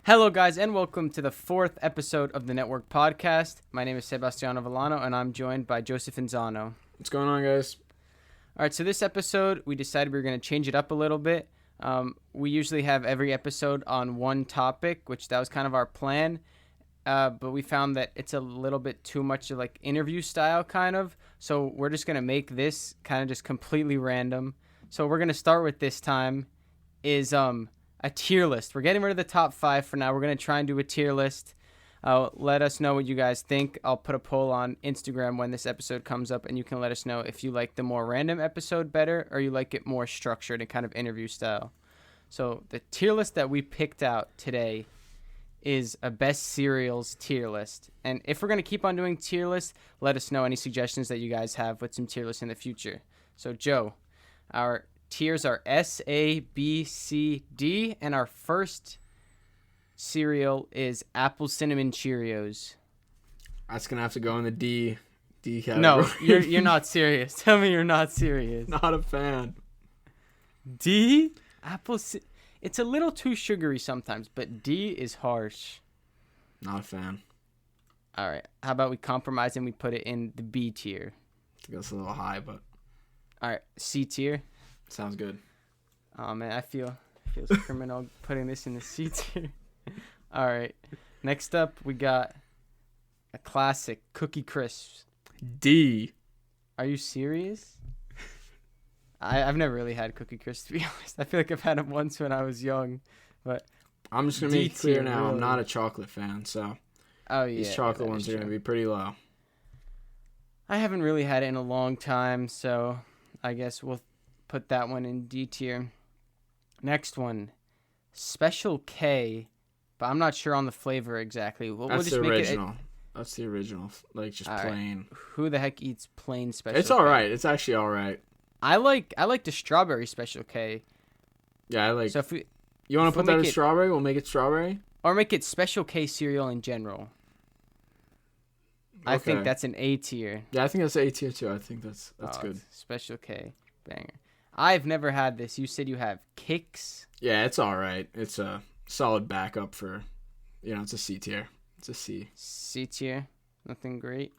Hello, guys, and welcome to the fourth episode of the Network Podcast. My name is Sebastiano and I'm joined by Joseph Inzano. What's going on, guys? All right, so this episode, we decided we were going to change it up a little bit. We usually have every episode on one topic, which that was kind of our plan. But we found that it's a little bit too much of like interview style kind of. So we're just going to make this kind of just completely random. So we're going to start with this time is a tier list. We're getting rid of the top 5 for now. We're going to try and do a tier list. Let us know what you guys think. I'll put a poll on Instagram when this episode comes up, and you can let us know if you like the more random episode better or you like it more structured and kind of interview style. So the tier list that we picked out today is a best cereals tier list. And if we're going to keep on doing tier lists, let us know any suggestions that you guys have with some tier lists in the future. So, Joe, our tiers are S, A, B, C, D, and our first cereal is Apple Cinnamon Cheerios. That's gonna have to go in the D category. No, you're not serious. Tell me you're not serious. Not a fan. D? It's a little too sugary sometimes, but D is harsh. Not a fan. All right, how about we compromise and we put it in the B tier? I think that's a little high, but All right, C tier. sounds good. Oh man, it feels criminal putting this in the C tier. All right, next up we got a classic Cookie Crisps. D. Are you serious? I've never really had Cookie Crisps, to be honest. I feel like I've had them once when I was young, but I'm just gonna D make it clear tier, now. really. I'm not a chocolate fan, so oh yeah, these chocolate that ones is are gonna true. be pretty low. I haven't really had it in a long time, so I guess we'll put that one in D tier. Next one, Special K, but I'm not sure on the flavor exactly. We'll That's just the make original. That's the original, like just All right. plain. Who the heck eats plain Special It's K? all right. It's actually all right. I like the strawberry Special K. Yeah, I like. So if we You want if to we'll put that make as it- strawberry? We'll make it strawberry. or make it Special K cereal in general. I think Okay. that's an A tier. Yeah, I think that's A tier too. I think that's Oh, good. it's Special K banger. I've never had this. You said you have Kix. Yeah, it's all right. It's a solid backup for, it's a C tier. It's a C. C tier. Nothing great.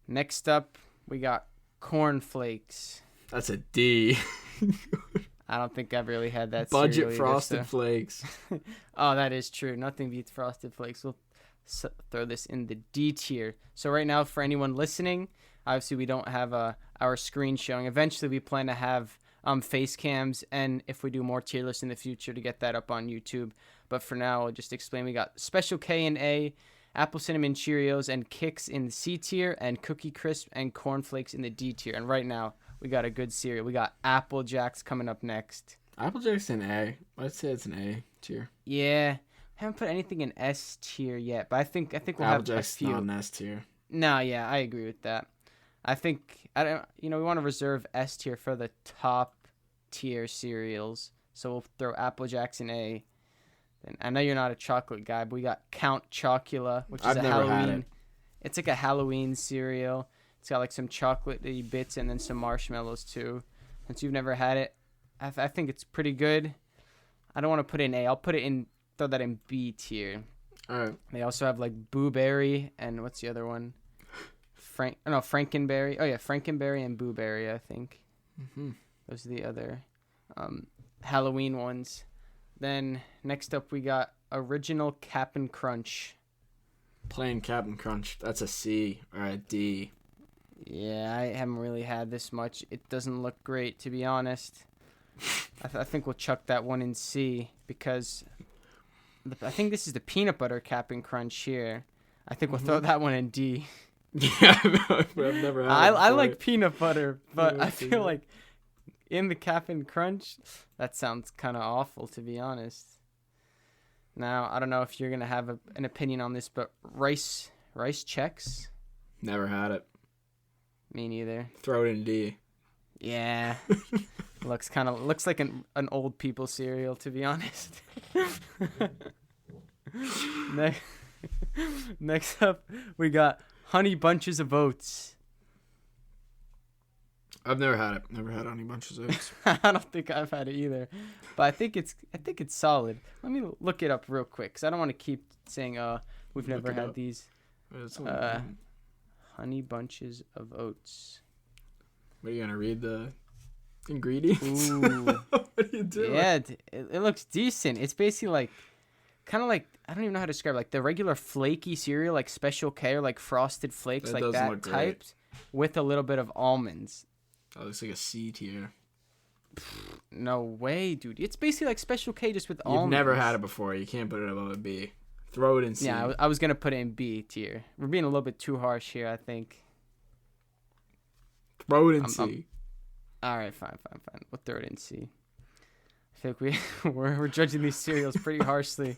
Next up, we got Corn Flakes. That's a D. I don't think I've really had that Budget cereal either, Frosted so- Flakes. Oh, that is true. Nothing beats Frosted Flakes. We'll throw this in the D tier. So right now, for anyone listening, obviously we don't have our screen showing. Eventually, we plan to have face cams, and if we do more tier lists in the future, to get that up on YouTube. But for now, I'll just explain. We got Special K in A, Apple Cinnamon Cheerios and Kix in the C tier, and Cookie Crisp and Corn Flakes in the D tier. And right now, we got a good cereal. We got Apple Jacks coming up next. Applejack's in A. I'd say it's an A tier. Yeah, haven't put anything in S tier yet, but I think we'll have a Applejack's few. not an S tier. No, yeah, I agree with that. I think we want to reserve S tier for the top tier cereals, so we'll throw Apple Jacks in A. And I know you're not a chocolate guy, but we got Count Chocula, which is I've a never had Halloween. it. It's like a Halloween cereal. It's got like some chocolatey bits and then some marshmallows too. Since you've never had it, I think it's pretty good. I don't want to put it in A. I'll throw that in B tier. All right. They also have like Boo Berry and what's the other one? Frankenberry. Oh yeah, Frankenberry and Boo Berry, I think. Mm-hmm. Those are the other Halloween ones. Then next up we got Original Cap'n Crunch. Plain Cap'n Crunch. That's a C or a D. Yeah, I haven't really had this much. It doesn't look great, to be honest. I think we'll chuck that one in C because I think this is the peanut butter Cap'n Crunch here. I think we'll throw that one in D. Yeah, I've never had it I before. like peanut butter, but Yeah, I seen feel it. like in the Cap'n Crunch, that sounds kind of awful, to be honest. Now, I don't know if you're going to have an opinion on this, but rice Chex? Never had it. Me neither. Throw it in D. Yeah. looks like an old people cereal, to be honest. Next up, we got Honey Bunches of Oats. I've never had it. Never had Honey Bunches of Oats. I don't think I've had it either, but I think it's solid. Let me look it up real quick because I don't want to keep saying we've never had these. Honey Bunches of Oats. What are you gonna read the ingredients? Ooh. What are you doing? Yeah, it looks decent. It's basically like kind of like, I don't even know how to describe it, like the regular flaky cereal, like Special K or like Frosted Flakes, like that typed with a little bit of almonds. That looks like a C tier. No way, dude. It's basically like Special K just with almonds. You've never had it before. You can't put it above a B. Throw it in C. Yeah, I was going to put it in B tier. We're being a little bit too harsh here, I think. Throw it in C. All right, fine. We'll throw it in C. I feel like we're judging these cereals pretty harshly.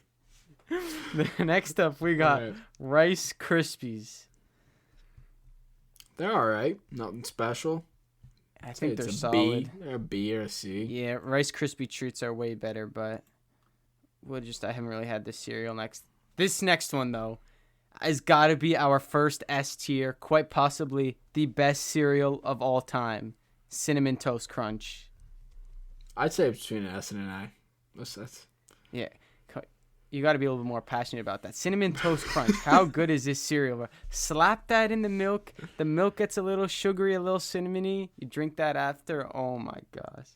Next up, we got Rice Krispies. They're all right. Nothing special. I think they're solid. B. They're a B or a C. Yeah, Rice Krispie treats are way better, but I haven't really had this cereal next. This next one, though, has got to be our first S tier, quite possibly the best cereal of all time. Cinnamon Toast Crunch. I'd say it's between an S and an A. That's... Yeah. You got to be a little bit more passionate about that. Cinnamon Toast Crunch. How good is this cereal? Slap that in the milk. The milk gets a little sugary, a little cinnamony. You drink that after. Oh, my gosh.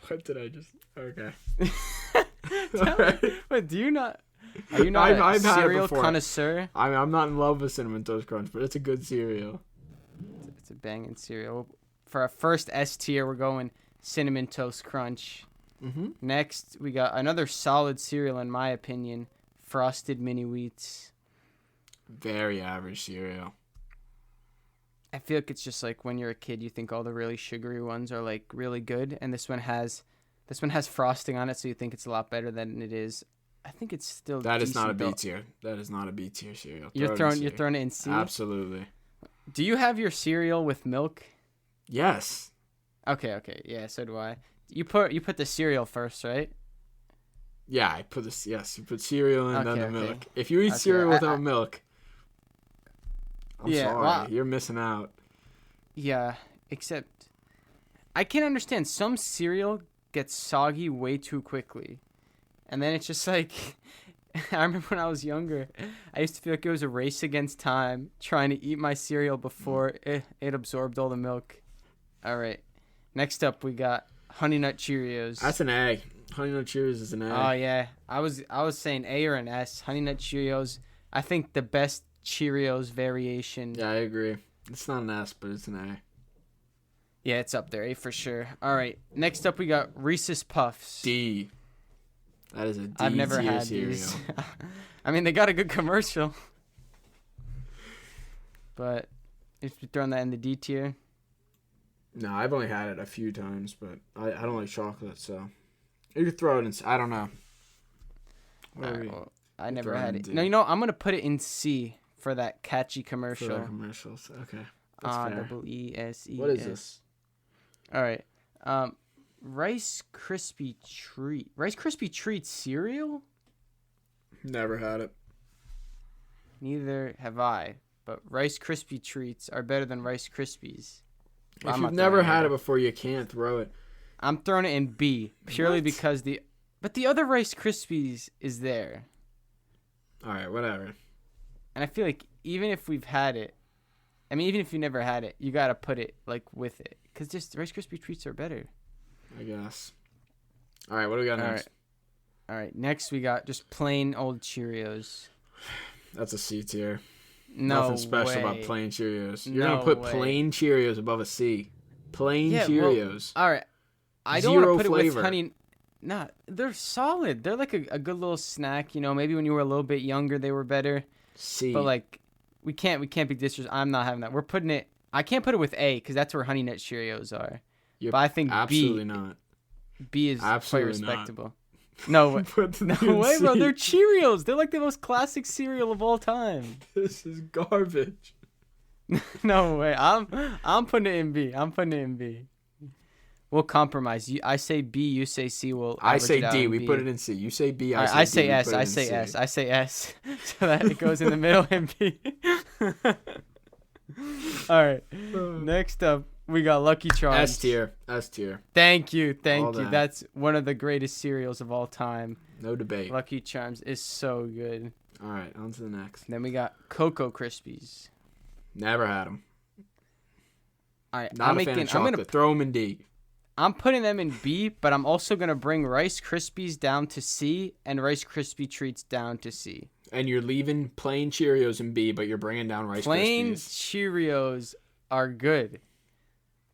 What did I just... Okay. But do you not... Are you not I've a cereal connoisseur? I'm not in love with Cinnamon Toast Crunch, but it's a good cereal. It's a banging cereal. For our first S tier, we're going Cinnamon Toast Crunch. Mm-hmm. Next, we got another solid cereal, in my opinion, Frosted Mini Wheats. Very average cereal. I feel like it's just like when you're a kid, you think all the really sugary ones are like really good, and this one has frosting on it, so you think it's a lot better than it is. I think it's still. That is not a B tier. That is not a B tier cereal. You're throwing it in C. Absolutely. Do you have your cereal with milk? Yes. Okay. Yeah, so do I. You put the cereal first, right? Yeah, I put this. Yes, you put cereal and then the milk. If you eat Okay, cereal without milk, I'm sorry, well, you're missing out. Yeah, except I can understand some cereal gets soggy way too quickly, and then it's just like I remember when I was younger, I used to feel like it was a race against time trying to eat my cereal before it absorbed all the milk. All right, next up we got Honey Nut Cheerios. That's an A. Honey Nut Cheerios is an A. Oh yeah, I was saying A or an S. Honey Nut Cheerios. I think the best Cheerios variation. Yeah, I agree. It's not an S, but it's an A. Yeah, it's up there, A for sure. All right, next up we got Reese's Puffs. D. That is a D. I've never had cereal. these. I mean, they got a good commercial, but if you're throwing that in the D tier. No, I've only had it a few times, but I don't like chocolate, so you could throw it in. I don't know. Right, well, I never had it. No, you know, I'm gonna put it in C for that catchy commercial. For the commercials, okay. That's fair. EESE. What is this? All right, Rice Krispie Treat cereal. Never had it. Neither have I. But Rice Krispie Treats are better than Rice Krispies. If you've never had it before, you can't throw it. I'm throwing it in B purely because the other Rice Krispies is there. All right, whatever. And I feel like even if we've had it, I mean, even if you never had it, you gotta put it like with it because just Rice Krispie Treats are better. I guess. All right, what do we got next? All right, next we got just plain old Cheerios. That's a C tier. No Nothing special way. about plain Cheerios. You're gonna put plain Cheerios above a C. Plain Cheerios. Well, all right. I don't want to put flavor. it with honey. Nah, they're solid. They're like a good little snack. You know, maybe when you were a little bit younger, they were better. C. But like, we can't be disrespectful. I'm not having that. We're putting it. I can't put it with A because that's where Honey Nut Cheerios are. But I think absolutely not. B is absolutely quite respectable. No way. No way, bro. They're Cheerios. They're like the most classic cereal of all time. This is garbage. No way. I'm putting it in B. We'll compromise. I say B. You say C. I say D. We put it in C. You say B. I say S. I say S. I say S. So that it goes in the middle in B. All right. Next up, we got Lucky Charms. S tier. S tier. Thank you. All day. That's one of the greatest cereals of all time. No debate. Lucky Charms is so good. All right, on to the next. Then we got Cocoa Krispies. Never had them. All right, Not a fan of chocolate. Throw them in D. I'm putting them in B, but I'm also gonna bring Rice Krispies down to C and Rice Krispie Treats down to C. And you're leaving plain Cheerios in B, but you're bringing down Rice Plain Krispies. Cheerios are good.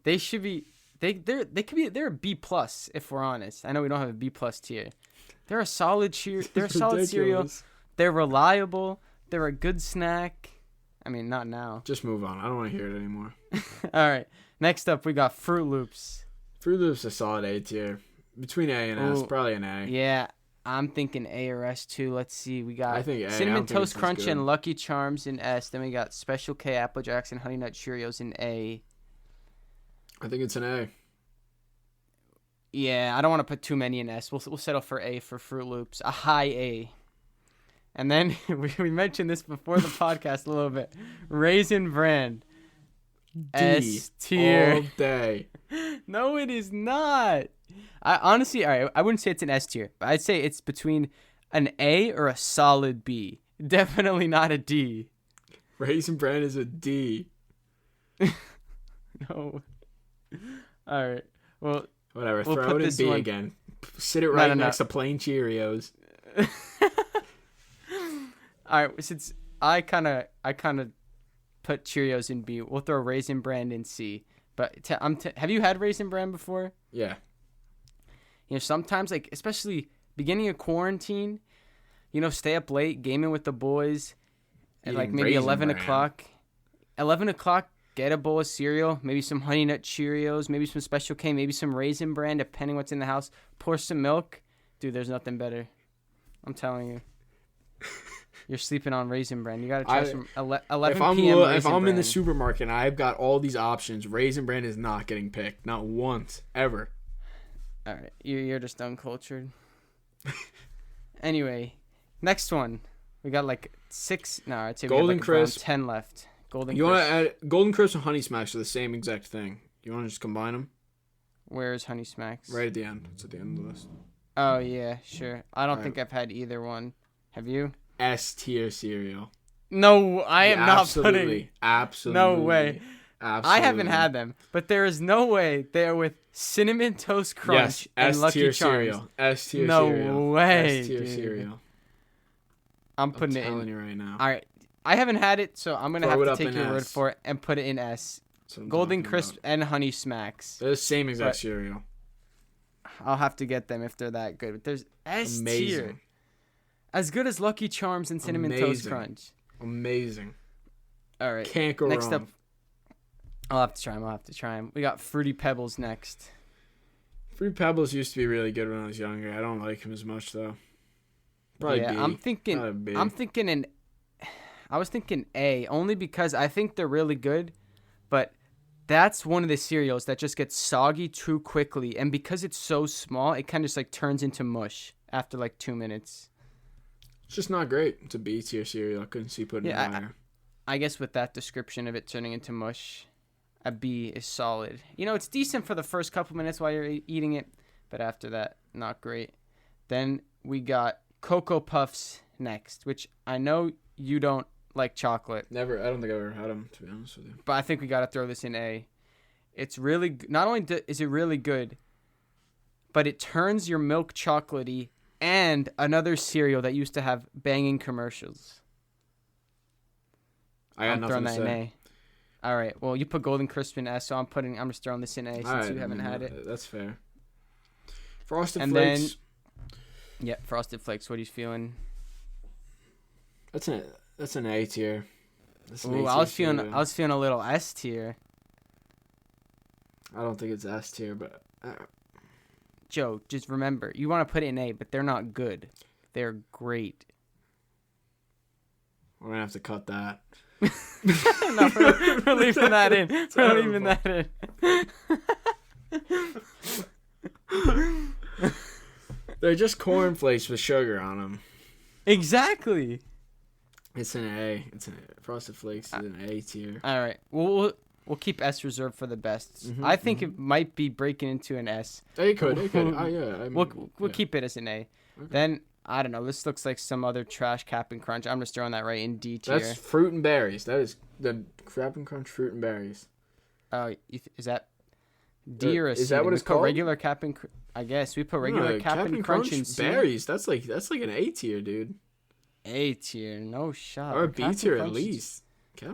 They should be. They're a B plus if we're honest. I know we don't have a B plus tier. They're a solid They're a solid cereal. They're reliable. They're a good snack. I mean, not now. Just move on. I don't want to hear it anymore. All right. Next up, we got Fruit Loops. Fruit Loops a solid A tier. Between A and S, probably an A. Yeah, I'm thinking A or S too. Let's see. We got I think A. Cinnamon Toast Crunch and Lucky Charms in S. Then we got Special K Apple Jacks and Honey Nut Cheerios in A. I think it's an A. Yeah, I don't want to put too many in S. We'll settle for A for Fruit Loops. A high A. And then we mentioned this before the podcast a little bit. Raisin Bran. D. S tier. All day. No, it is not. I honestly, all right, I wouldn't say it's an S tier, but I'd say it's between an A or a solid B. Definitely not a D. Raisin Bran is a D. No. All right. Well, whatever. We'll Throw it in B again. Sit it right next to plain Cheerios. All right. Since I kind of put Cheerios in B, we'll throw Raisin Bran in C. But have you had Raisin Bran before? Yeah. You know, sometimes, like, especially beginning of quarantine, you know, stay up late, gaming with the boys at, like, maybe 11 o'clock. 11 o'clock, get a bowl of cereal, maybe some Honey Nut Cheerios, maybe some Special K, maybe some Raisin Bran, depending what's in the house. Pour some milk. Dude, there's nothing better. I'm telling you. You're sleeping on Raisin Bran. You got to try some 11 p.m. If I'm in the supermarket and I've got all these options, Raisin Bran is not getting picked. Not once. Ever. All right. You're just uncultured. Anyway, next one. We got like 6. No, I'd say we Golden got like Crisp. 10 left. Golden You Crisp. want to add Golden Crisp and Honey Smacks are the same exact thing. You want to just combine them? Where's Honey Smacks? Right at the end. It's at the end of the list. Oh, yeah, sure. I don't think I've had either one. Have you? S tier cereal. No, I am not putting. Absolutely. No way. Absolutely. I haven't had them, but there is no way they are with Cinnamon Toast Crunch and Lucky Charms. Cereal. S tier no cereal. No way, S tier dude. cereal. I'm putting it in. I'm telling you right now. All right. I haven't had it, so I'm going to have to take your word S. for it and put it in S. Golden Crisp and Honey Smacks. They're the same exact cereal. I'll have to get them if they're that good. But there's S tier. As good as Lucky Charms and Cinnamon Toast Crunch. Amazing. All right. Can't go wrong. Next up. I'll have to try them. We got Fruity Pebbles next. Fruity Pebbles used to be really good when I was younger. I don't like them as much, though. Probably B. I'm thinking I was thinking A, only because I think they're really good, but that's one of the cereals that just gets soggy too quickly, and because it's so small, it kind of just like turns into mush after like 2 minutes. It's just not great. It's a B tier cereal. I couldn't see putting it higher. I guess with that description of it turning into mush, a B is solid. You know, it's decent for the first couple minutes while you're eating it, but after that, not great. Then we got Cocoa Puffs next, which I know you don't like chocolate. Never. I don't think I've ever had them, to be honest with you. But I think we got to throw this in A. It's really, not only is it really good, but it turns your milk chocolatey and another cereal that used to have banging commercials. I'm throwing that in A. All right. Well, you put Golden Crisp in S, so I'm just throwing this in A since you haven't had it. That's fair. Frosted Flakes. Yeah, Frosted Flakes. What are you feeling? That's an A tier. Ooh, I was feeling a little S tier. I don't think it's S tier, but Joe, just remember, you want to put it in A, but they're not good. They're great. We're gonna have to cut that. No, we're leaving that in. We're leaving that in. They're just cornflakes with sugar on them. Exactly. It's an A. Frosted Flakes is an A tier. All right. Well, we'll keep S reserved for the best. Mhm, I think it might be breaking into an S. It could. Oh, yeah. I mean, We'll keep it as an A. Okay. Then I don't know. This looks like some other trash Cap'n Crunch. I'm just throwing that right in D tier. That's fruit and berries. That is the Cap'n Crunch fruit and berries. Oh, is that D or a C? Is that what it's called? Regular Cap'n. I guess we put regular Cap'n Crunch in C. Berries. That's like an A tier, dude. A tier, no shot. Or a B tier at Crunch least.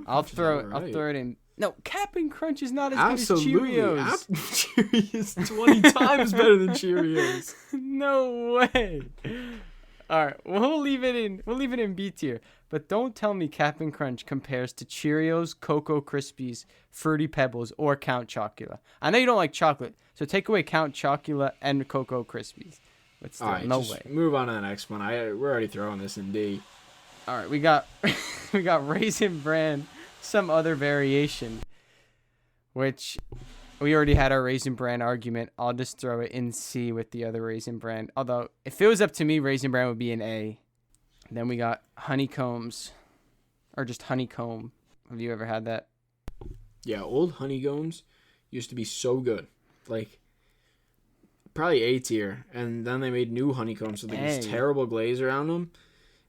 I'll throw it in. No, Cap'n Crunch is not as good as Cheerios. Cheerios 20 times better than Cheerios. No way. All right, we'll leave it in B tier. But don't tell me Cap'n Crunch compares to Cheerios, Cocoa Krispies, Fruity Pebbles, or Count Chocula. I know you don't like chocolate, so take away Count Chocula and Cocoa Krispies. But still, all right, no just way. Move on to the next one. We're already throwing this in D. All right, we got Raisin Bran, some other variation, which we already had our Raisin Bran argument. I'll just throw it in C with the other Raisin Bran. Although, if it was up to me, Raisin Bran would be an A. Then we got honeycombs, or just honeycomb. Have you ever had that? Yeah, old honeycombs used to be so good. Like, probably A tier. And then they made new honeycombs with this terrible glaze around them.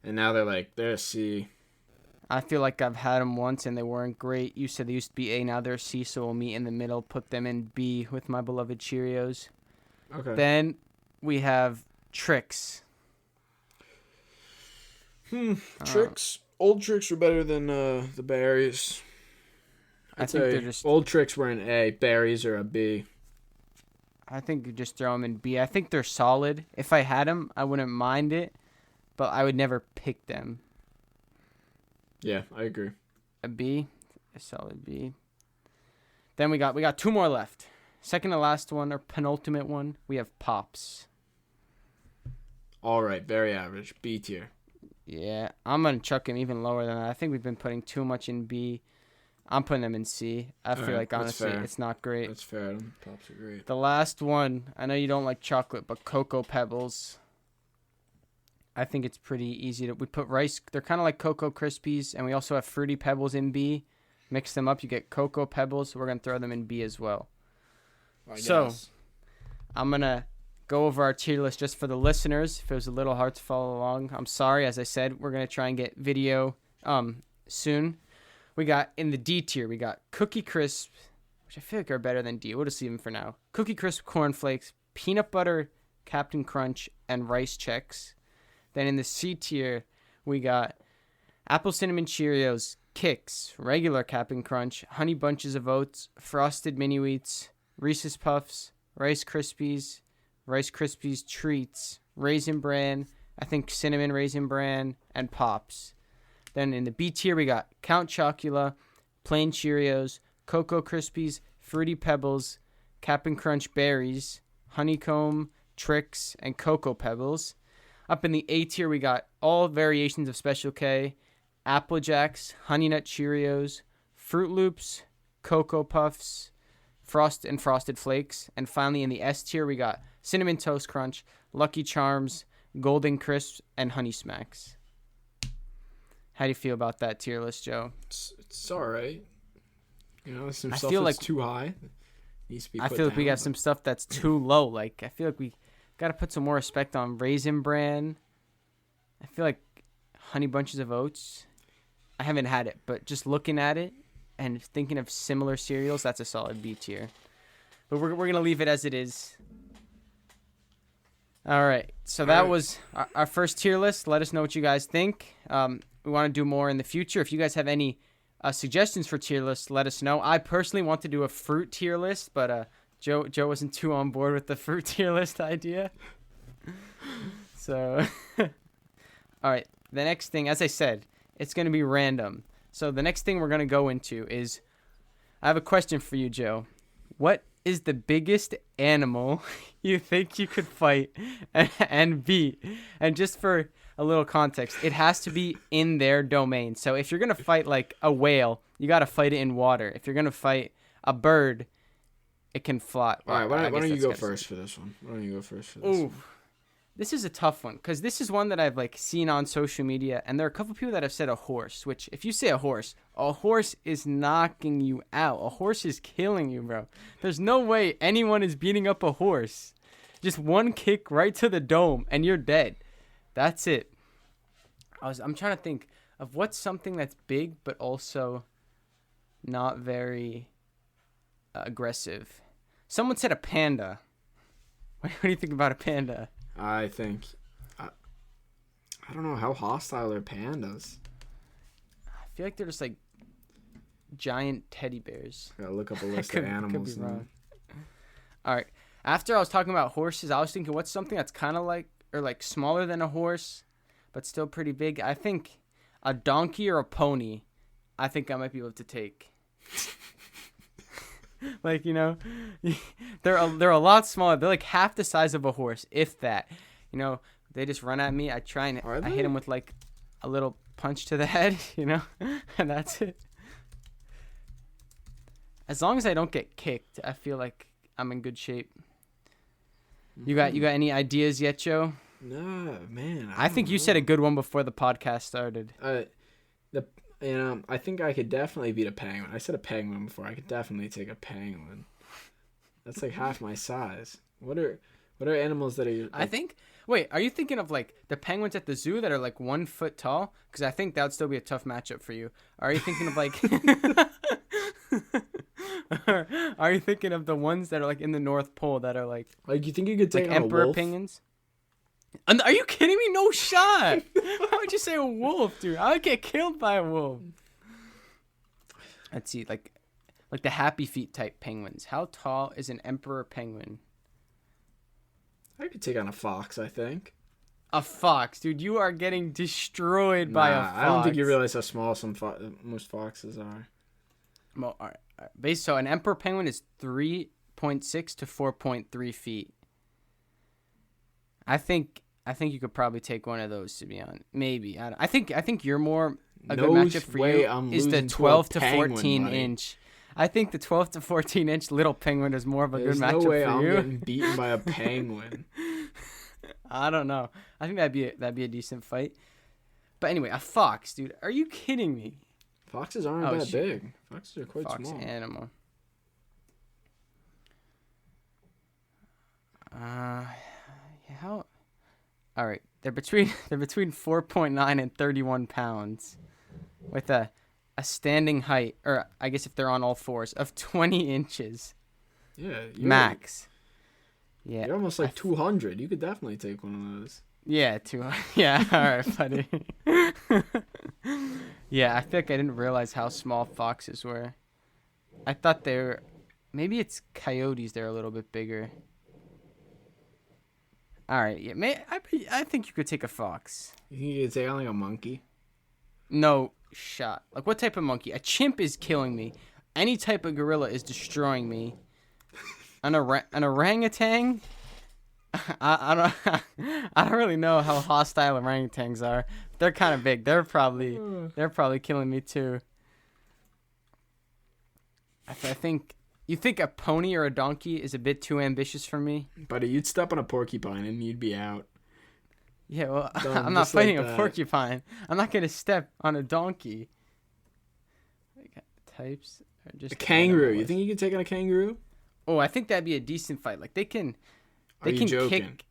And now they're C. I feel like I've had them once and they weren't great. You said they used to be A, now they're C, so we'll meet in the middle, put them in B with my beloved Cheerios. Okay. Then we have Trix. Trix. Old Trix were better than the berries. I think they're just... Old Trix were an A. Berries are a B. I think you just throw them in B. I think they're solid. If I had them, I wouldn't mind it, but I would never pick them. Yeah, I agree. A B, a solid B. Then we got two more left. Second to last one, or penultimate one, we have Pops. All right, very average. B tier. Yeah, I'm going to chuck them even lower than that. I think we've been putting too much in B. I'm putting them in C. I feel like, honestly, it's not great. That's fair. Pops are great. The last one, I know you don't like chocolate, but Cocoa Pebbles. I think it's pretty easy we put rice. They're kind of like Cocoa Krispies, and we also have Fruity Pebbles in B. Mix them up, you get Cocoa Pebbles. So we're going to throw them in B as well. So, I'm going to go over our tier list just for the listeners. If it was a little hard to follow along, I'm sorry. As I said, we're going to try and get video soon. We got, in the D tier, we got Cookie Crisp, which I feel like are better than D. We'll just leave them for now. Cookie Crisp Corn Flakes, Peanut Butter Captain Crunch, and Rice Chex. Then in the C tier, we got Apple Cinnamon Cheerios, Kix, regular Cap'n Crunch, Honey Bunches of Oats, Frosted Mini Wheats, Reese's Puffs, Rice Krispies Treats, Raisin Bran, I think Cinnamon Raisin Bran, and Pops. Then in the B tier, we got Count Chocula, Plain Cheerios, Cocoa Krispies, Fruity Pebbles, Cap'n Crunch Berries, Honeycomb, Trix, and Cocoa Pebbles. Up in the A tier, we got all variations of Special K, Apple Jacks, Honey Nut Cheerios, Fruit Loops, Cocoa Puffs, Frosted Flakes. And finally, in the S tier, we got Cinnamon Toast Crunch, Lucky Charms, Golden Crisps, and Honey Smacks. How do you feel about that tier list, Joe? It's all right. You know, some I stuff feel that's like too high. Needs to be I put feel like we down, got some stuff that's too low. Like, I feel like we got to put some more respect on Raisin Bran. I feel like Honey Bunches of Oats. I haven't had it, but just looking at it and thinking of similar cereals, that's a solid B tier. But we're going to leave it as it is. All right. So that was our first tier list. Let us know what you guys think. We want to do more in the future. If you guys have any suggestions for tier lists, let us know. I personally want to do a fruit tier list, but Joe wasn't too on board with the fruit tier list idea. So, all right. The next thing, as I said, it's going to be random. So the next thing we're going to go into is, I have a question for you, Joe. What is the biggest animal you think you could fight and beat? And just for a little context, it has to be in their domain. So if you're going to fight like a whale, you got to fight it in water. If you're going to fight a bird, it can fly. All right, why don't you go first for this one? Ooh. This is a tough one because this is one that I've like seen on social media, and there are a couple people that have said a horse. Which, if you say a horse is knocking you out. A horse is killing you, bro. There's no way anyone is beating up a horse. Just one kick right to the dome, and you're dead. That's it. I'm trying to think of what's something that's big but also not very aggressive. Someone said a panda. What do you think about a panda? I think, I don't know, how hostile are pandas? I feel like they're just like giant teddy bears. Gotta look up a list of animals. Could be wrong. All right. After I was talking about horses, I was thinking what's something that's kind of like, or like smaller than a horse, but still pretty big. I think a donkey or a pony, I think I might be able to take. Like, you know, they're a lot smaller. They're like half the size of a horse, if that. You know, they just run at me. I try and I hit them with like a little punch to the head, you know, and that's it. As long as I don't get kicked, I feel like I'm in good shape. You got any ideas yet, Joe? No, man. I think you said a good one before the podcast started. I think I could definitely beat a penguin. I said a penguin before. I could definitely take a penguin. That's like half my size. What are animals that are? Like... I think. Wait, are you thinking of like the penguins at the zoo that are like 1 foot tall? Because I think that would still be a tough matchup for you. Are you thinking of like? Are you thinking of the ones that are like in the North Pole that are like? Like you think you could take like on emperor a wolf? penguins? Are you kidding me? No shot. How would you say a wolf, dude? I would get killed by a wolf. Let's see, like the happy feet type penguins. How tall is an emperor penguin? I could take on a fox, I think. A fox, dude. You are getting destroyed by a fox. I don't think you realize how small most foxes are. Well, all right. So an emperor penguin is 3.6 to 4.3 feet. I think you could probably take one of those, to be honest. Maybe. I think you're more a good matchup for you is the 12 to 14 inch. I think the 12 to 14 inch little penguin is more of a good matchup for you. There's no way I'm getting beaten by a penguin. I don't know. I think that'd be a decent fight. But anyway, a fox, dude. Are you kidding me? Foxes aren't that big. Foxes are quite small. Fox animal. How? All right, they're between 4.9 and 31 pounds, with a standing height, or I guess if they're on all fours, of 20 inches. Yeah. Max. Yeah. You're almost like 200. You could definitely take one of those. Yeah, 200. Yeah. All right, buddy. Yeah, I feel like I didn't realize how small foxes were. I thought they were. Maybe it's coyotes. They're a little bit bigger. All right, yeah, I think you could take a fox. You think you could take on like a monkey? No shot. Like what type of monkey? A chimp is killing me. Any type of gorilla is destroying me. An orangutan? I don't really know how hostile orangutans are. They're kind of big. They're probably killing me too. I think. You think a pony or a donkey is a bit too ambitious for me? Buddy, you'd step on a porcupine and you'd be out. Yeah, well, I'm not fighting a porcupine. I'm not going to step on a donkey. Types are just a kangaroo. You think you could take on a kangaroo? Oh, I think that'd be a decent fight. Like, they can joking? Kick.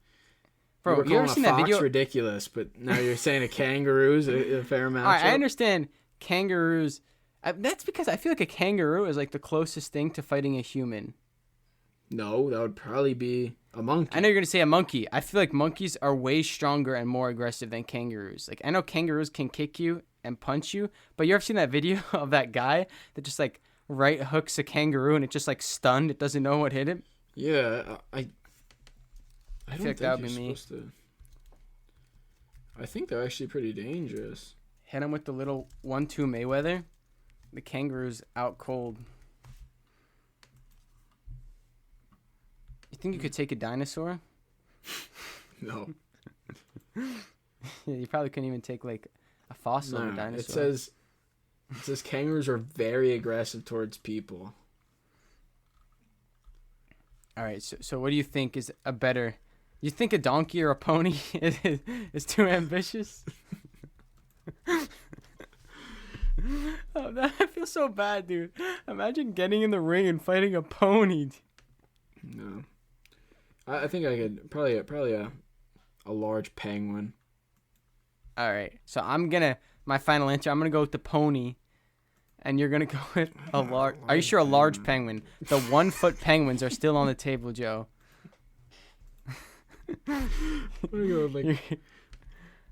Bro, you ever seen that video? Ridiculous, but now you're saying a kangaroo's a fair matchup? All right, I understand kangaroos. That's because I feel like a kangaroo is like the closest thing to fighting a human. No, that would probably be a monkey. I know you're going to say a monkey. I feel like monkeys are way stronger and more aggressive than kangaroos. Like, I know kangaroos can kick you and punch you, but you ever seen that video of that guy that just like right hooks a kangaroo and it just like stunned? It doesn't know what hit it? Yeah, I feel like that would be me. I think they're actually pretty dangerous. Hit him with the little 1-2 Mayweather. The kangaroo's out cold. You think you could take a dinosaur? No. Yeah, you probably couldn't even take like a fossil of a dinosaur. It says kangaroos are very aggressive towards people. All right, so what do you think is a better You think a donkey or a pony is too ambitious? Oh, I feel so bad, dude. Imagine getting in the ring and fighting a pony. No. I think I could probably a large penguin. All right. So my final answer, I'm going to go with the pony. And you're going to go with a large. Are you sure a large penguin? The 1 foot penguins are still on the table, Joe. I'm gonna go with like,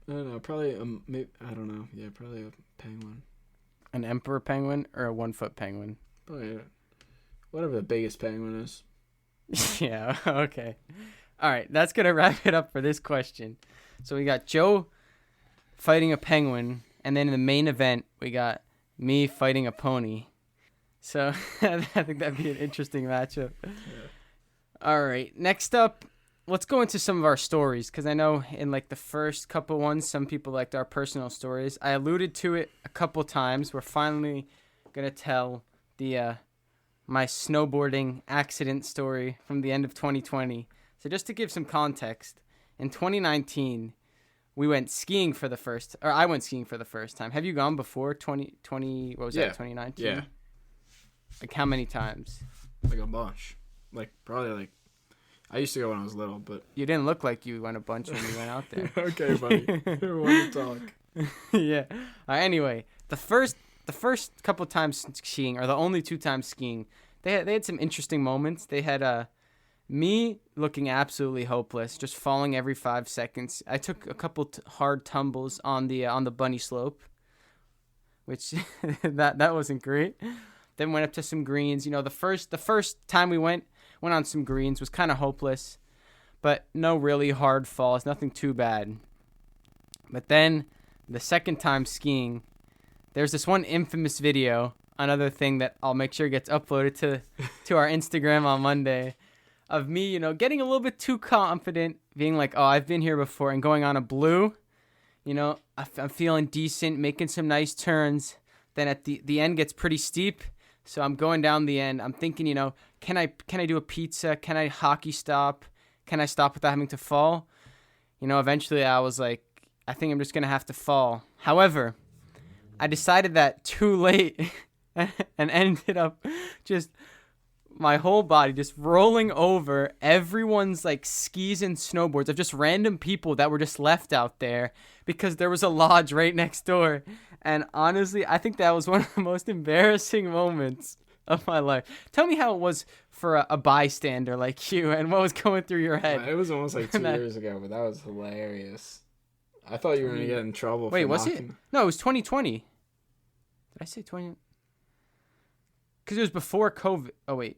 I don't know, probably maybe, I don't know. Yeah, probably a penguin. An emperor penguin or a 1 foot penguin? Probably whatever the biggest penguin is. Yeah, okay. All right, that's going to wrap it up for this question. So we got Joe fighting a penguin, and then in the main event, we got me fighting a pony. So I think that'd be an interesting matchup. Yeah. All right, next up, let's go into some of our stories, because I know in like the first couple ones, some people liked our personal stories. I alluded to it a couple times. We're finally going to tell my snowboarding accident story from the end of 2020. So just to give some context, in 2019, we went skiing for the first, or I went skiing for the first time. Have you gone before 2020? What was that, 2019? Yeah. Like how many times? Like a bunch. Like probably like, I used to go when I was little, but... You didn't look like you went a bunch when you went out there. Okay, buddy. Who want to talk? Yeah. Anyway, the first couple times skiing, or the only 2 times skiing, they had some interesting moments. They had me looking absolutely hopeless, just falling every 5 seconds. I took a couple hard tumbles on the bunny slope, which that wasn't great. Then went up to some greens. You know, the first time we went on some greens, was kind of hopeless, but no really hard falls, nothing too bad. But then the second time skiing, there's this one infamous video, another thing that I'll make sure gets uploaded to our Instagram on Monday, of me, you know, getting a little bit too confident, being like, oh, I've been here before, and going on a blue. You know, I'm feeling decent, making some nice turns. Then at the end gets pretty steep. So I'm going down the end. I'm thinking, you know, can I do a pizza? Can I hockey stop? Can I stop without having to fall? You know, eventually I was like, I think I'm just going to have to fall. However, I decided that too late and ended up just my whole body just rolling over everyone's like skis and snowboards of just random people that were just left out there because there was a lodge right next door. And honestly, I think that was one of the most embarrassing moments of my life. Tell me how it was for a bystander like you and what was going through your head. It was almost like 2 years ago, but that was hilarious. I thought you were going to get in trouble. Wait, was it? No, it was 2020. Did I say 20? Because it was before COVID. Oh, wait.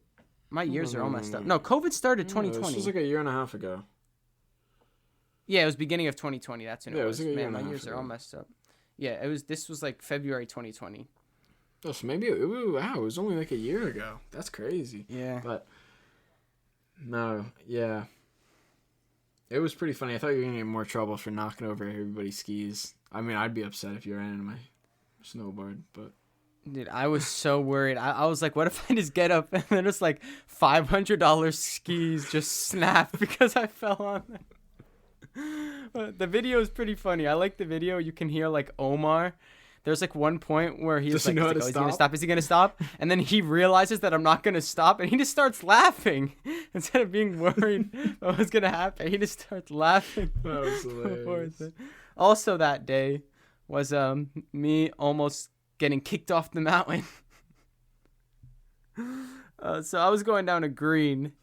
My years are all messed up. No, COVID started 2020. This was like a year and a half ago. Yeah, it was beginning of 2020. That's when it was. Like Man, my years are all messed up. Yeah, this was like February 2020. Oh, so maybe it was only like a year ago. That's crazy. Yeah. But no, yeah. It was pretty funny. I thought you were going to get more trouble for knocking over everybody's skis. I mean, I'd be upset if you ran into my snowboard, but... Dude, I was so worried. I was like, what if I just get up and then it's like $500 skis just snap because I fell on them? But the video is pretty funny. I like the video. You can hear like Omar. There's like one point where he's like, oh, is he going to stop? Is he going to stop? And then he realizes that I'm not going to stop and he just starts laughing instead of being worried what was going to happen. He just starts laughing. That was hilarious. Also that day was me almost getting kicked off the mountain. So I was going down a green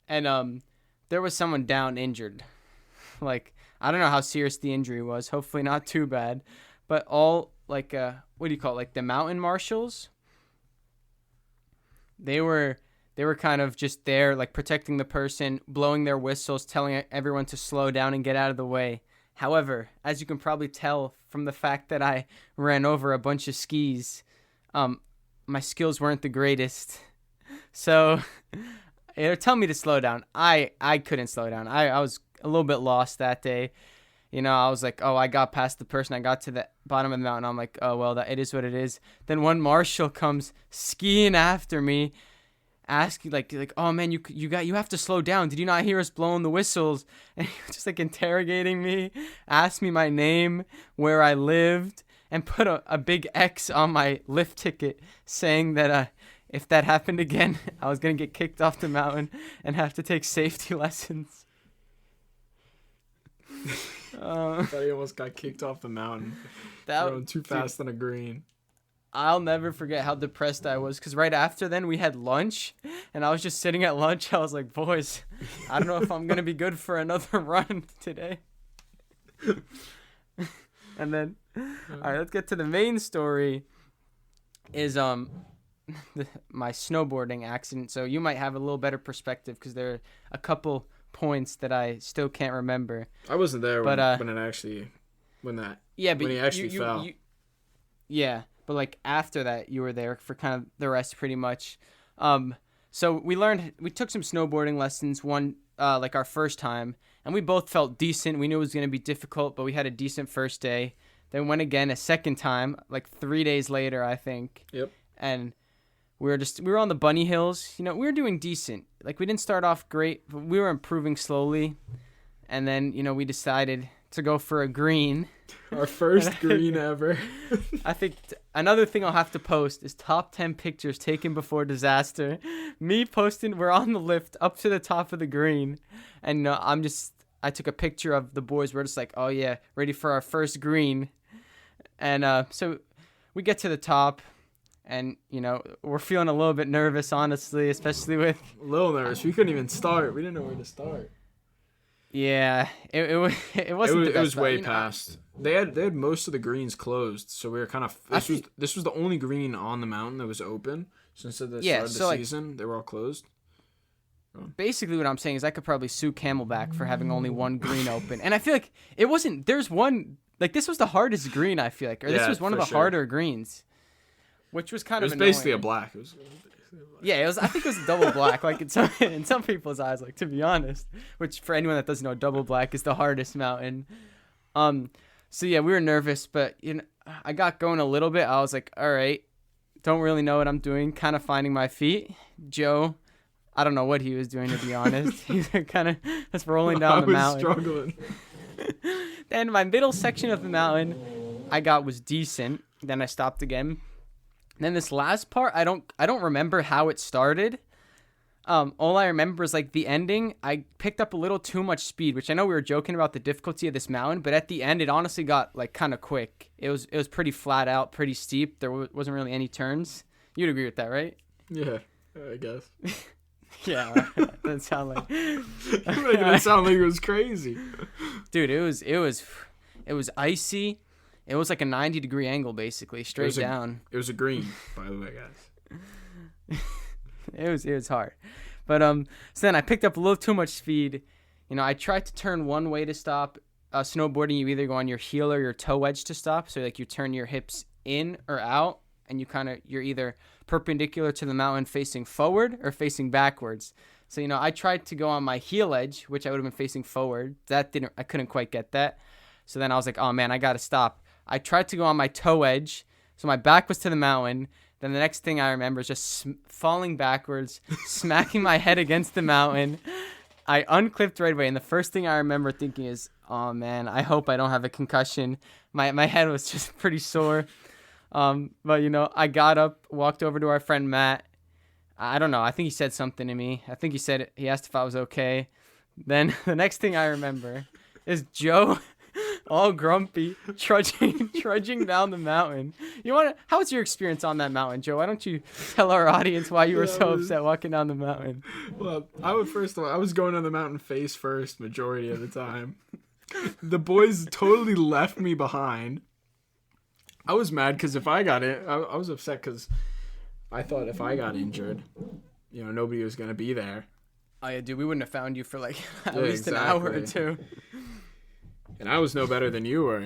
and there was someone down injured. Like, I don't know how serious the injury was. Hopefully not too bad. But all like what do you call it? Like the mountain marshals. They were kind of just there, like protecting the person, blowing their whistles, telling everyone to slow down and get out of the way. However, as you can probably tell from the fact that I ran over a bunch of skis, my skills weren't the greatest. So it would tell me to slow down. I couldn't slow down. I was a little bit lost that day. You know, I was like, oh, I got past the person. I got to the bottom of the mountain. I'm like, oh, well, it is what it is. Then one marshal comes skiing after me. asking like, oh man, you have to slow down. Did you not hear us blowing the whistles? And he was just like interrogating me, asked me my name, where I lived, and put a big X on my lift ticket, saying that if that happened again, I was gonna get kicked off the mountain and have to take safety lessons. I thought he almost got kicked off the mountain. Going too fast on a green. I'll never forget how depressed I was, because right after then we had lunch, and I was just sitting at lunch. I was like, boys, I don't know if I'm going to be good for another run today. And then, all right, let's get to the main story, is my snowboarding accident. So you might have a little better perspective, because there are a couple points that I still can't remember. I wasn't there when he actually fell. Yeah. But like after that, you were there for kind of the rest, pretty much. So we took some snowboarding lessons, like our first time, and we both felt decent. We knew it was going to be difficult, but we had a decent first day. Then went again a second time, like 3 days later, I think. Yep. And we were on the bunny hills. We were doing decent. Like, we didn't start off great, but we were improving slowly. And then, we decided to go for a green. Our first green ever. I think another thing I'll have to post is top 10 pictures taken before disaster. Me posting, we're on the lift up to the top of the green. And I took a picture of the boys. We're just like, oh yeah, ready for our first green. And so we get to the top, and, we're feeling a little bit nervous, honestly, especially with... A little nervous. We couldn't even start. We didn't know where to start. Yeah, it wasn't the best. It was way past. They had most of the greens closed, so we were kind of... This was the only green on the mountain that was open. Since the start of the season, they were all closed. Basically, what I'm saying is I could probably sue Camelback for having only one green open. And I feel like it wasn't... There's one... Like, this was the hardest green, I feel like. Or this was one of the harder greens. Which was kind of annoying. It was basically a black. Yeah, it was. I think it was a double black, like in some people's eyes, like, to be honest. Which, for anyone that doesn't know, double black is the hardest mountain. So yeah, we were nervous, but I got going a little bit. I was like, all right, don't really know what I'm doing, kind of finding my feet. Joe, I don't know what he was doing, to be honest. He's kind of just rolling down the mountain. I was struggling. Then my middle section of the mountain, was decent. Then I stopped again. Then this last part, I don't remember how it started. All I remember is like the ending. I picked up a little too much speed, which I know we were joking about the difficulty of this mountain, but at the end, it honestly got like kind of quick. It was pretty flat out, pretty steep. There wasn't really any turns. You'd agree with that, right? Yeah, I guess. Yeah, that doesn't sound like. You're making it sound like it was crazy. Dude, it was icy. It was like a 90-degree angle, basically, straight down. It was a green, by the way, guys. It was hard. But so then I picked up a little too much speed. I tried to turn one way to stop. Snowboarding, you either go on your heel or your toe wedge to stop. So like you turn your hips in or out, and you're either perpendicular to the mountain facing forward or facing backwards. So I tried to go on my heel edge, which I would have been facing forward. I couldn't quite get that. So then I was like, oh man, I gotta stop. I tried to go on my toe edge, so my back was to the mountain. Then the next thing I remember is just falling backwards, smacking my head against the mountain. I unclipped right away, and the first thing I remember thinking is, oh man, I hope I don't have a concussion. My head was just pretty sore. But I got up, walked over to our friend Matt. I don't know. I think he said something to me. I think he asked if I was okay. Then the next thing I remember is Joe, all grumpy, trudging down the mountain. How was your experience on that mountain, Joe? Why don't you tell our audience why you were so upset walking down the mountain? Well, I was going on the mountain face first majority of the time. The boys totally left me behind. I was mad because if I got it, I was upset because I thought if I got injured, nobody was going to be there. Oh yeah, dude, we wouldn't have found you for like at least an hour or two. And I was no better than you were,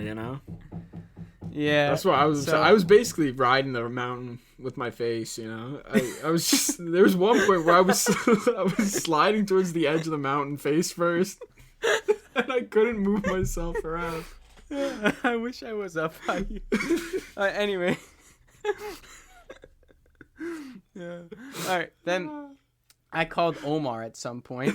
Yeah. That's why I was. I was basically riding the mountain with my face, I was just. There was one point where I was sliding towards the edge of the mountain face first, and I couldn't move myself around. I wish I was up by you. Anyway. Yeah. All right, then I called Omar at some point,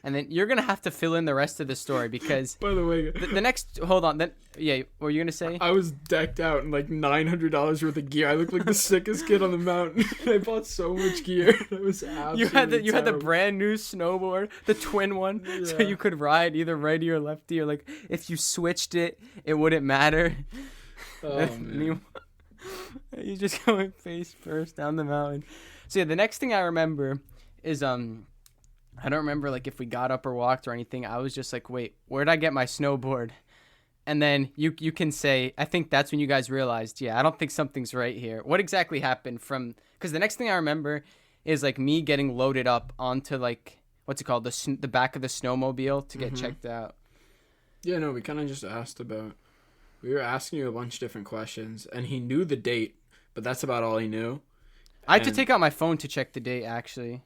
and then you're gonna have to fill in the rest of the story because. By the way, the next. Hold on. Then yeah, what were you gonna say? I was decked out in like $900 worth of gear. I looked like the sickest kid on the mountain. I bought so much gear. It was absolutely You had the brand new snowboard, the twin one, so you could ride either righty or lefty, or like if you switched it, it wouldn't matter. Oh man. You just going face first down the mountain. So yeah, the next thing I remember is I don't remember like if we got up or walked or anything. I was just like, wait, where'd I get my snowboard? And then you can say, I think that's when you guys realized, yeah, I don't think something's right here. What exactly happened from? Because the next thing I remember is like me getting loaded up onto like what's it called, the back of the snowmobile to get checked out. Yeah, no, we kind of just asked about. We were asking you a bunch of different questions, and he knew the date, but that's about all he knew. I had to take out my phone to check the date, actually.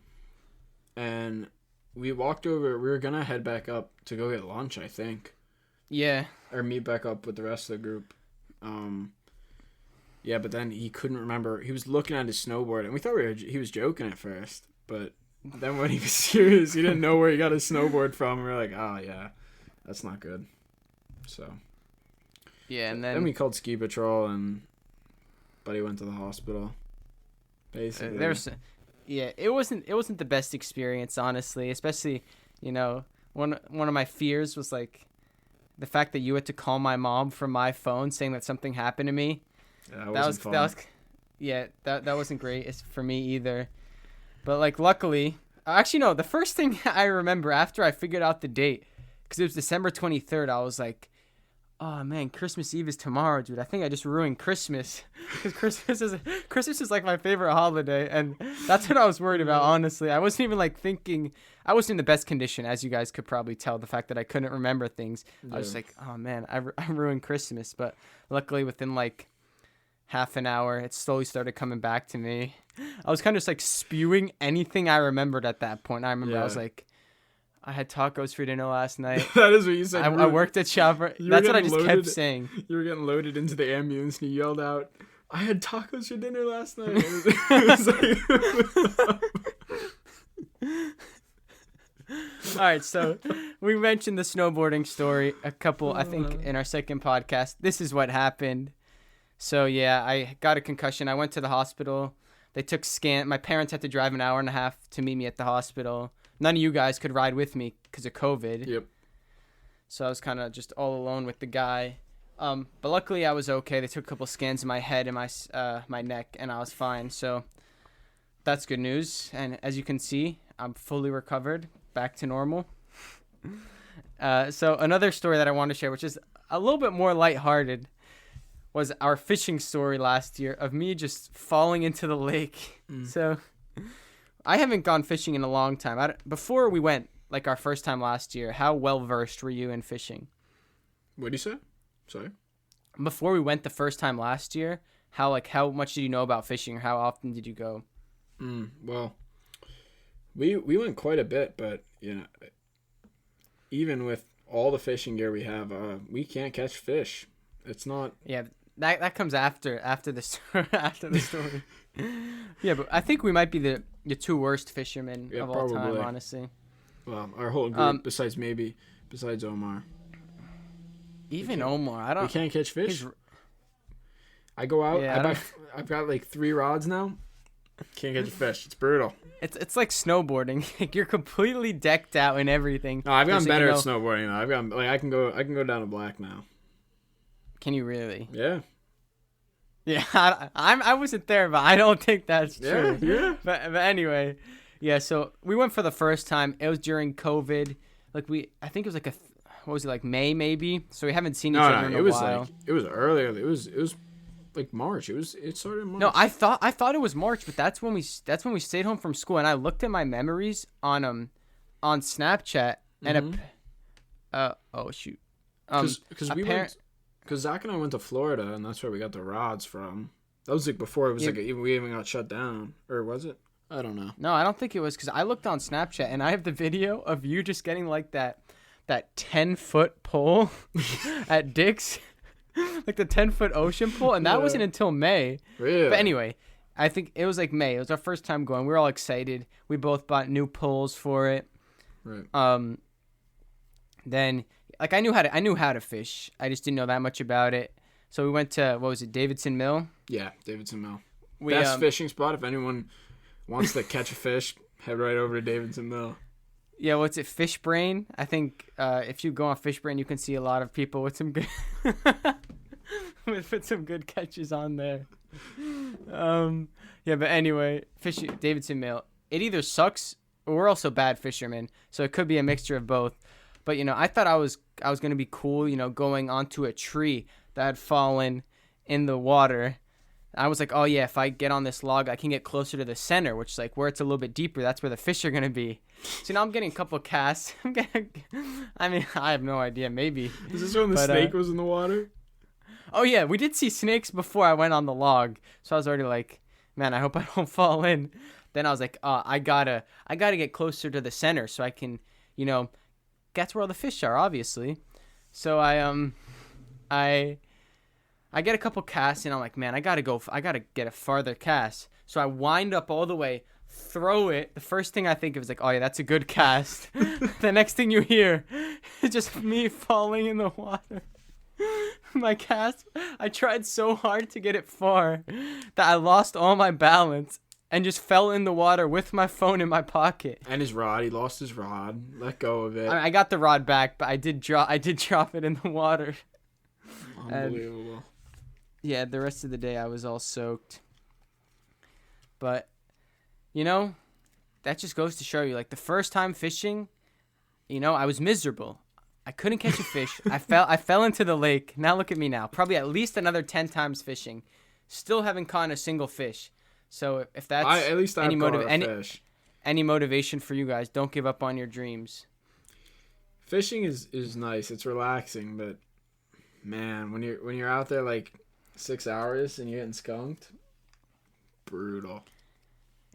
And we walked over. We were going to head back up to go get lunch, I think. Yeah. Or meet back up with the rest of the group. Yeah, but then he couldn't remember. He was looking at his snowboard, and we thought he was joking at first. But then when he was serious, he didn't know where he got his snowboard from. We were like, oh, yeah, that's not good. So. Yeah, and then we called ski patrol, and Buddy went to the hospital. Basically, it wasn't the best experience, honestly. Especially, one of my fears was like the fact that you had to call my mom from my phone saying that something happened to me. Yeah, that wasn't great for me either. But like, luckily, actually no. The first thing I remember after I figured out the date, because it was December 23rd, I was like, oh man, Christmas Eve is tomorrow, dude. I think I just ruined Christmas. Because Christmas is like my favorite holiday, and that's what I was worried about, honestly. I wasn't even like thinking. I wasn't in the best condition, as you guys could probably tell. The fact that I couldn't remember things, I was like, oh man, I ruined Christmas. But luckily, within like half an hour, it slowly started coming back to me. I was kind of just like spewing anything I remembered at that point. I remember I was like, I had tacos for dinner last night. That is what you said. I worked at Chopper. That's what I just kept saying. You were getting loaded into the ambulance and you yelled out, I had tacos for dinner last night. All right, so we mentioned the snowboarding story a couple, I think, in our second podcast. This is what happened. So, yeah, I got a concussion. I went to the hospital. They took scan. My parents had to drive an hour and a half to meet me at the hospital. None of you guys could ride with me because of COVID. Yep. So I was kind of just all alone with the guy. But luckily I was okay. They took a couple scans of my head and my neck, and I was fine. So that's good news. And as you can see, I'm fully recovered, back to normal. So another story that I want to share, which is a little bit more lighthearted, was our fishing story last year of me just falling into the lake. So I haven't gone fishing in a long time. Before we went, like our first time last year, how well-versed were you in fishing? What do you say? Sorry? Before we went the first time last year, how much did you know about fishing, or how often did you go? Well, we went quite a bit, but, even with all the fishing gear we have, we can't catch fish. It's not... Yeah, that comes after the story. Yeah, but I think we might be the two worst fishermen of all time, honestly. Well, our whole group, besides Omar. Even Omar, we can't catch fish. I go out. Yeah, I've got like 3 rods now. Can't catch a fish. It's brutal. It's like snowboarding. Like, you're completely decked out and everything. No, I've gotten better at snowboarding now. I've gotten I can go down to black now. Can you really? Yeah. Yeah, I wasn't there, but I don't think that's true. Yeah. But anyway, yeah. So we went for the first time. It was during COVID. Like I think it was like what was it, like May maybe? So we haven't seen each other in a while. It was earlier. It was like March. It started in March. No, I thought it was March, but that's when we stayed home from school, and I looked at my memories on Snapchat and oh shoot, because Zach and I went to Florida, and that's where we got the rods from. That was like before it was like we even got shut down, or was it? I don't know. No, I don't think it was, because I looked on Snapchat and I have the video of you just getting like that 10-foot pole at Dick's, like the 10-foot ocean pole, and that wasn't until May. Really? But anyway, I think it was like May. It was our first time going. We were all excited. We both bought new poles for it. Right. Then like I knew how to fish. I just didn't know that much about it. So we went to, what was it, Davidson Mill? Yeah, Davidson Mill. Best fishing spot. If anyone wants to catch a fish, head right over to Davidson Mill. Yeah, what's it, Fish Brain? I think if you go on Fish Brain, you can see a lot of people with some good with some good catches on there. Yeah, but anyway, Davidson Mill. It either sucks or we're also bad fishermen, so it could be a mixture of both. But I thought I was gonna be cool, going onto a tree that had fallen in the water. I was like, oh yeah, if I get on this log, I can get closer to the center, which is like where it's a little bit deeper. That's where the fish are gonna be. So now I'm getting a couple of casts. I have no idea. Maybe. Is this when the snake was in the water? Oh yeah, we did see snakes before I went on the log, so I was already like, man, I hope I don't fall in. Then I was like, I gotta get closer to the center so I can, that's where all the fish are, obviously. So I get a couple casts and I'm like, man, I gotta get a farther cast. So I wind up all the way, throw it. The first thing I think of is like, oh yeah, that's a good cast. The next thing you hear is just me falling in the water. My cast, I tried so hard to get it far that I lost all my balance and just fell in the water with my phone in my pocket. And his rod, he lost his rod. Let go of it. I got the rod back, but I did drop it in the water. Unbelievable. Yeah, the rest of the day I was all soaked. But, that just goes to show you, like, the first time fishing, I was miserable. I couldn't catch a fish. I fell into the lake. Now look at me now. Probably at least another 10 times fishing. Still haven't caught a single fish. So if that's any motivation for you guys, don't give up on your dreams. Fishing is nice. It's relaxing, but man, when you're out there like 6 hours and you're getting skunked, brutal.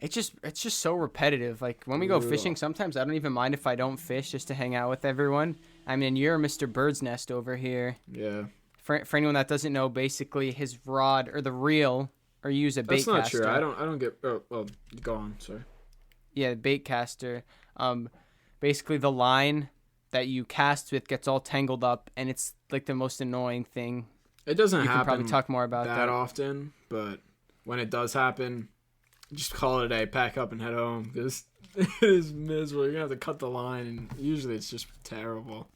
It's just so repetitive. Like when we go fishing, sometimes I don't even mind if I don't fish just to hang out with everyone. I mean, you're Mr. Bird's Nest over here. Yeah. For anyone that doesn't know, basically his rod or the reel, or use a bait caster. That's not true. I don't get. Oh, well, go on. Sorry. Yeah, bait caster. Basically the line that you cast with gets all tangled up, and it's like the most annoying thing. It doesn't happen. You can probably talk more about that often, but when it does happen, just call it a day, pack up, and head home because it is miserable. You're gonna have to cut the line, and usually it's just terrible.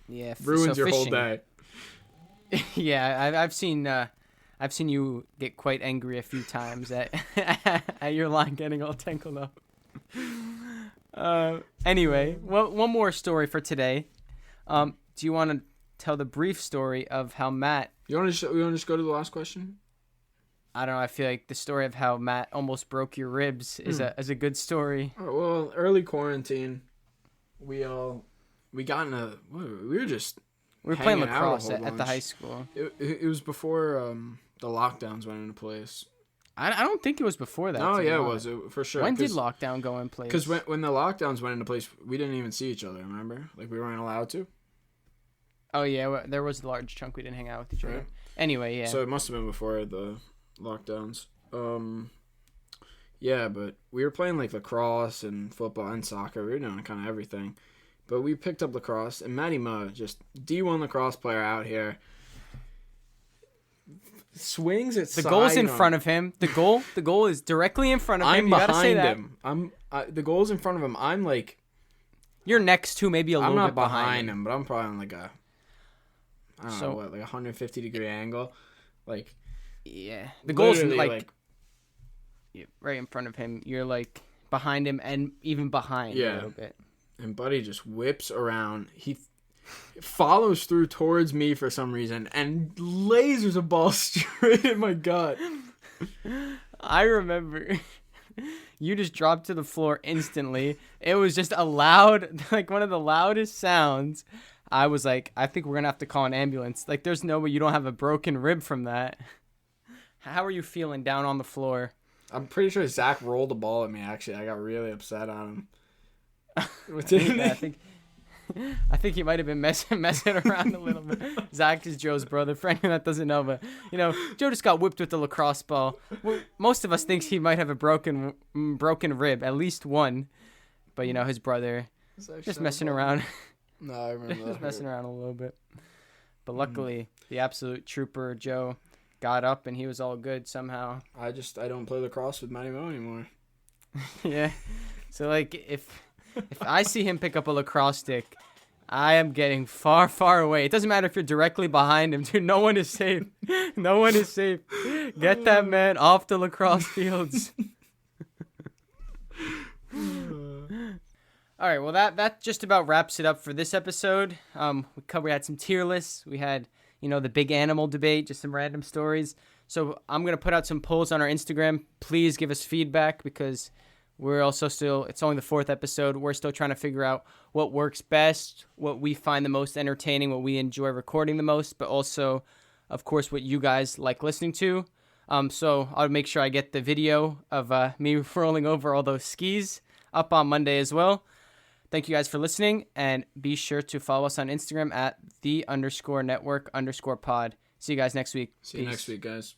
Yeah, ruins your whole day. Yeah, I've seen you get quite angry a few times at at your line getting all tangled up. Anyway, one more story for today. Do you want to tell the brief story of how Matt? You want to just go to the last question? I don't know. I feel like the story of how Matt almost broke your ribs is a good story. Oh, well, early quarantine, we were playing lacrosse at the high school. It was before the lockdowns went into place. I don't think it was before that. Oh, yeah, it was for sure. When did lockdown go in place? Because when the lockdowns went into place, we didn't even see each other, remember? Like, we weren't allowed to. Oh, yeah, there was a large chunk we didn't hang out with each other. Anyway, yeah. So it must have been before the lockdowns. Yeah, but we were playing, like, lacrosse and football and soccer. We were doing kind of everything. But we picked up lacrosse, and Matty Muh, just D1 lacrosse player out here, swings it. The goal's in front of him. The goal is directly in front of him. I'm behind him. The goal's in front of him. I'm like, you're next to maybe a little bit behind him. I'm not behind him, but I'm probably on like a, I don't know what, like 150-degree angle, like. Yeah, the goal's like right in front of him. You're like behind him and even behind a little bit. And Buddy just whips around. He follows through towards me for some reason and lasers a ball straight in my gut. I remember you just dropped to the floor instantly. It was just a loud, like one of the loudest sounds. I was like, I think we're going to have to call an ambulance. Like, there's no way you don't have a broken rib from that. How are you feeling down on the floor? I'm pretty sure Zach rolled the ball at me, actually. I got really upset on him. I think I think he might have been messing around a little bit. Zach is Joe's brother. For anyone that doesn't know, but Joe just got whipped with the lacrosse ball. Well, most of us thinks he might have a broken rib, at least one. But his brother just messing around. No, I remember just messing around a little bit. But luckily, the absolute trooper Joe got up and he was all good somehow. I don't play lacrosse with Matty Mo anymore. Yeah. So if I see him pick up a lacrosse stick, I am getting far, far away. It doesn't matter if you're directly behind him, dude. No one is safe. No one is safe. Get that man off the lacrosse fields. All right, well, that just about wraps it up for this episode. We had some tier lists. We had, the big animal debate, just some random stories. So I'm going to put out some polls on our Instagram. Please give us feedback because we're also it's only the 4th episode. We're still trying to figure out what works best, what we find the most entertaining, what we enjoy recording the most, but also, of course, what you guys like listening to. So I'll make sure I get the video of me rolling over all those skis up on Monday as well. Thank you guys for listening, and be sure to follow us on Instagram at _network_pod. See you guys next week. See you next week, guys.